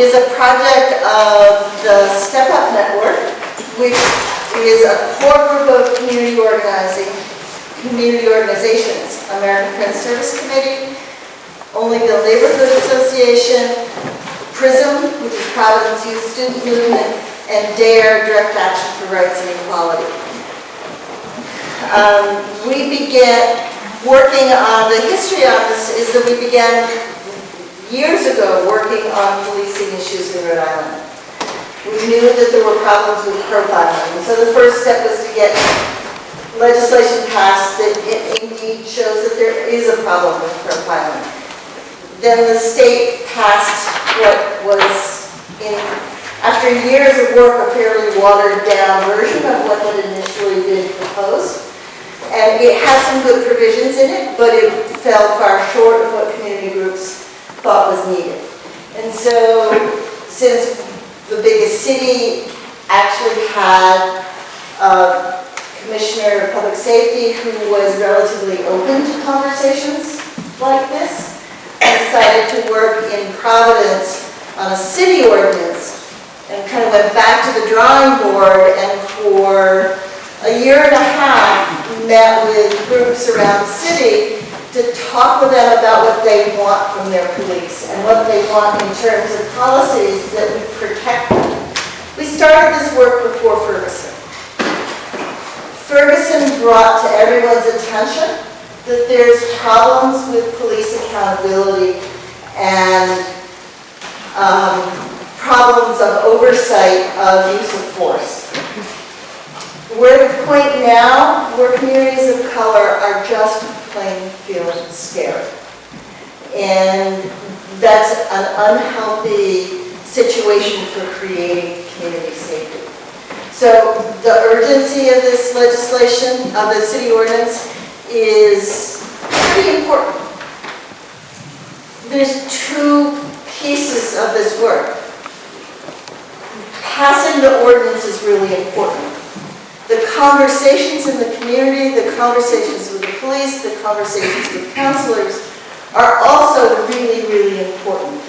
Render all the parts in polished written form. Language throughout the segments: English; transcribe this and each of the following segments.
is a project of the Step Up Network, which is a core group of community organizations. American Friends Service Committee, Onlyville Neighborhood Association, PRISM, which is Providence Youth Student Movement, and DARE, Direct Action for Rights and Equality. We began working on, the history of this is that we began years ago working on policing issues in Rhode Island. We knew that there were problems with profiling, and so the first step was to get legislation passed that indeed shows that there is a problem with profiling. Then the state passed what was, after years of work, a fairly watered down version of what had initially been proposed. And it has some good provisions in it, but it fell far short of what community groups thought was needed. And so, since the biggest city actually had a commissioner of public safety who was relatively open to conversations like this, I decided to work in Providence on a city ordinance and kind of went back to the drawing board, and for a year and a half met with groups around the city to talk with them about what they want from their police and what they want in terms of policies that would protect them. We started this work before Ferguson. Ferguson brought to everyone's attention that there's problems with police accountability and problems of oversight of use of force. We're at the point now where communities of color are just plain feeling scared. And that's an unhealthy situation for creating community safety. So the urgency of this legislation, of the city ordinance, is pretty important. There's two pieces of this work. Passing the ordinance is really important. The conversations in the community, the conversations with the police, the conversations with counselors are also really, really important.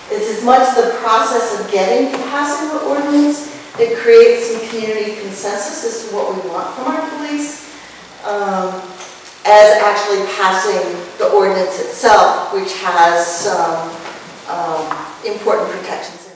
It's as much the process of getting to passing the ordinance that creates some community consensus as to what we want from our police, as actually passing the ordinance itself, which has some important protections.